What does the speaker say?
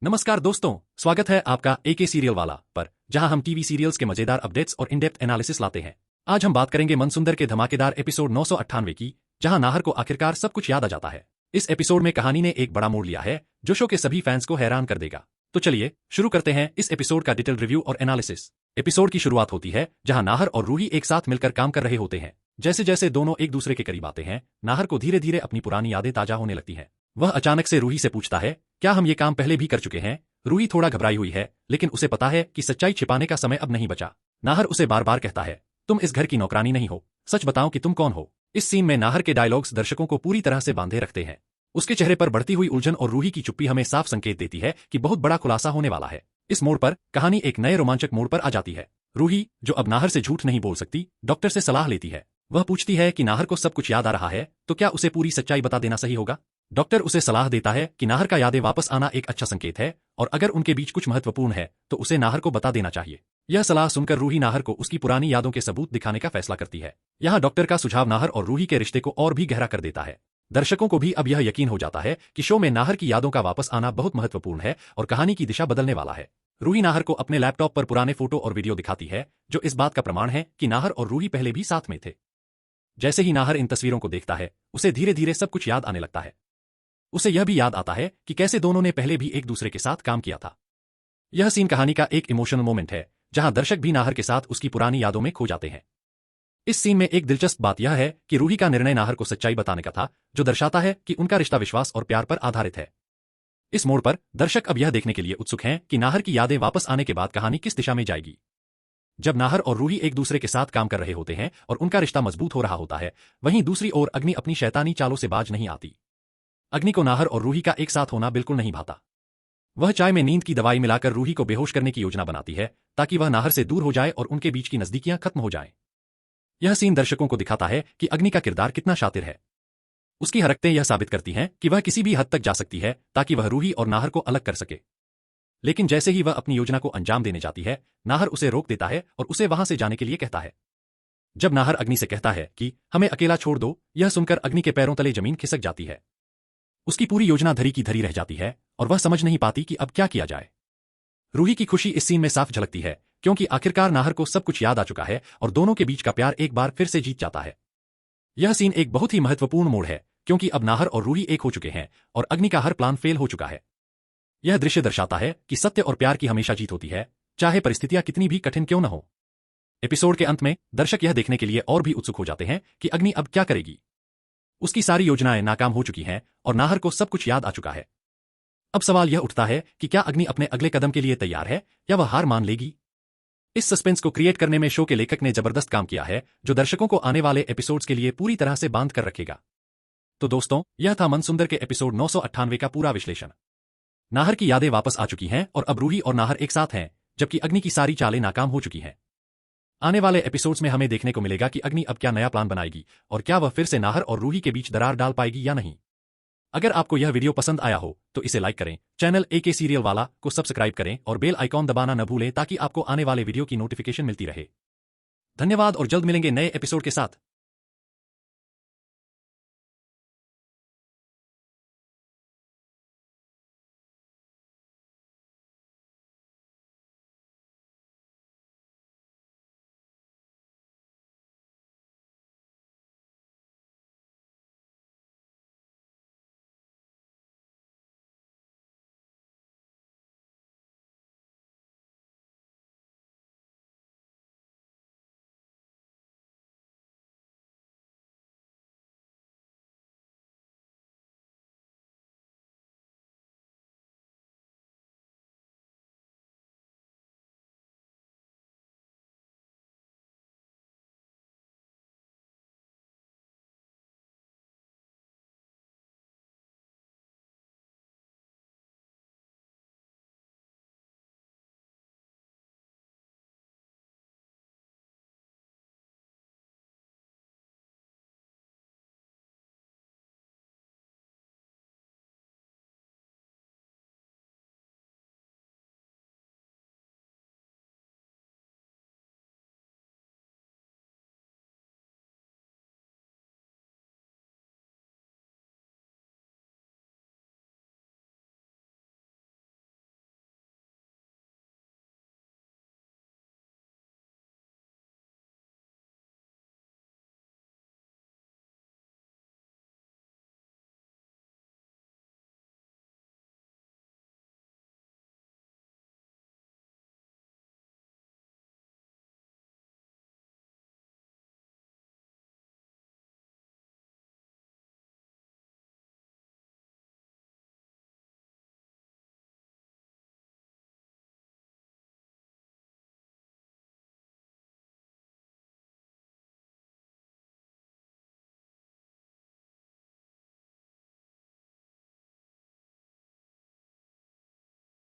नमस्कार दोस्तों, स्वागत है आपका एके सीरियल वाला पर, जहां हम टीवी सीरियल्स के मजेदार अपडेट्स और इन डेप्थ एनालिसिस लाते हैं। आज हम बात करेंगे मनसुंदर के धमाकेदार एपिसोड 998 की, जहां नाहर को आखिरकार सब कुछ याद आ जाता है। इस एपिसोड में कहानी ने एक बड़ा मोड़ लिया है, जो शो के सभी फैंस को हैरान कर देगा। तो चलिए शुरू करते हैं इस एपिसोड का डिटेल रिव्यू और एनालिसिस। एपिसोड की शुरुआत होती है जहां नाहर और रूही एक साथ मिलकर काम कर रहे होते हैं। जैसे जैसे दोनों एक दूसरे के करीब आते हैं, नाहर को धीरे धीरे अपनी पुरानी यादें ताजा होने लगती हैं। वह अचानक से रूही से पूछता है, क्या हम ये काम पहले भी कर चुके हैं? रूही थोड़ा घबराई हुई है, लेकिन उसे पता है कि सच्चाई छिपाने का समय अब नहीं बचा। नाहर उसे बार बार कहता है, तुम इस घर की नौकरानी नहीं हो, सच बताओ कि तुम कौन हो। इस सीन में नाहर के डायलॉग्स दर्शकों को पूरी तरह से बांधे रखते हैं। उसके चेहरे पर बढ़ती हुई उलझन और रूही की चुप्पी हमें साफ संकेत देती है कि बहुत बड़ा खुलासा होने वाला है। इस मोड़ पर कहानी एक नए रोमांचक मोड़ पर आ जाती है। रूही, जो अब नाहर से झूठ नहीं बोल सकती, डॉक्टर से सलाह लेती है। वह पूछती है कि नाहर को सब कुछ याद आ रहा है, तो क्या उसे पूरी सच्चाई बता देना सही होगा? डॉक्टर उसे सलाह देता है कि नाहर का यादें वापस आना एक अच्छा संकेत है, और अगर उनके बीच कुछ महत्वपूर्ण है तो उसे नाहर को बता देना चाहिए। यह सलाह सुनकर रूही नाहर को उसकी पुरानी यादों के सबूत दिखाने का फैसला करती है। यहाँ डॉक्टर का सुझाव नाहर और रूही के रिश्ते को और भी गहरा कर देता है। दर्शकों को भी अब यह यकीन हो जाता है कि शो में नाहर की यादों का वापस आना बहुत महत्वपूर्ण है और कहानी की दिशा बदलने वाला है। रूही नाहर को अपने लैपटॉप पर पुराने फोटो और वीडियो दिखाती है, जो इस बात का प्रमाण है कि नाहर और रूही पहले भी साथ में थे। जैसे ही नाहर इन तस्वीरों को देखता है, उसे धीरे धीरे सब कुछ याद आने लगता है। उसे यह भी याद आता है कि कैसे दोनों ने पहले भी एक दूसरे के साथ काम किया था। यह सीन कहानी का एक इमोशनल मोमेंट है, जहां दर्शक भी नाहर के साथ उसकी पुरानी यादों में खो जाते हैं। इस सीन में एक दिलचस्प बात यह है कि रूही का निर्णय नाहर को सच्चाई बताने का था, जो दर्शाता है कि उनका रिश्ता विश्वास और प्यार पर आधारित है। इस मोड़ पर दर्शक अब यह देखने के लिए उत्सुक हैं कि नाहर की यादें वापस आने के बाद कहानी किस दिशा में जाएगी। जब नाहर और रूही एक दूसरे के साथ काम कर रहे होते हैं और उनका रिश्ता मजबूत हो रहा होता है, वहीं दूसरी ओर अग्नि अपनी शैतानी चालों से बाज नहीं आती। अग्नि को नाहर और रूही का एक साथ होना बिल्कुल नहीं भाता। वह चाय में नींद की दवाई मिलाकर रूही को बेहोश करने की योजना बनाती है, ताकि वह नाहर से दूर हो जाए और उनके बीच की नजदीकियां खत्म हो जाएं। यह सीन दर्शकों को दिखाता है कि अग्नि का किरदार कितना शातिर है। उसकी हरकतें यह साबित करती हैं कि वह किसी भी हद तक जा सकती है ताकि वह रूही और नाहर को अलग कर सके। लेकिन जैसे ही वह अपनी योजना को अंजाम देने जाती है, नाहर उसे रोक देता है और उसे वहां से जाने के लिए कहता है। जब नाहर अग्नि से कहता है कि हमें अकेला छोड़ दो, यह सुनकर अग्नि के पैरों तले जमीन खिसक जाती है। उसकी पूरी योजना धरी की धरी रह जाती है और वह समझ नहीं पाती कि अब क्या किया जाए। रूही की खुशी इस सीन में साफ झलकती है, क्योंकि आखिरकार नाहर को सब कुछ याद आ चुका है और दोनों के बीच का प्यार एक बार फिर से जीत जाता है। यह सीन एक बहुत ही महत्वपूर्ण मोड़ है, क्योंकि अब नाहर और रूही एक हो चुके हैं और अग्नि का हर प्लान फेल हो चुका है। यह दृश्य दर्शाता है कि सत्य और प्यार की हमेशा जीत होती है, चाहे परिस्थितियां कितनी भी कठिन क्यों न हो। एपिसोड के अंत में दर्शक यह देखने के लिए और भी उत्सुक हो जाते हैं कि अग्नि अब क्या करेगी। उसकी सारी योजनाएं नाकाम हो चुकी हैं और नाहर को सब कुछ याद आ चुका है। अब सवाल यह उठता है कि क्या अग्नि अपने अगले कदम के लिए तैयार है या वह हार मान लेगी। इस सस्पेंस को क्रिएट करने में शो के लेखक ने जबरदस्त काम किया है, जो दर्शकों को आने वाले एपिसोड्स के लिए पूरी तरह से बांध कर रखेगा। तो दोस्तों, यह था मनसुंदर के एपिसोड 998 का पूरा विश्लेषण। नाहर की यादें वापस आ चुकी हैं और अब रूही और नाहर एक साथ हैं, जबकि अग्नि की सारी चालें नाकाम हो चुकी हैं। आने वाले एपिसोड्स में हमें देखने को मिलेगा कि अग्नि अब क्या नया प्लान बनाएगी और क्या वह फिर से नाहर और रूही के बीच दरार डाल पाएगी या नहीं। अगर आपको यह वीडियो पसंद आया हो तो इसे लाइक करें, चैनल एके सीरियल वाला को सब्सक्राइब करें और बेल आइकॉन दबाना न भूलें ताकि आपको आने वाले वीडियो की नोटिफिकेशन मिलती रहे। धन्यवाद और जल्द मिलेंगे नए एपिसोड के साथ।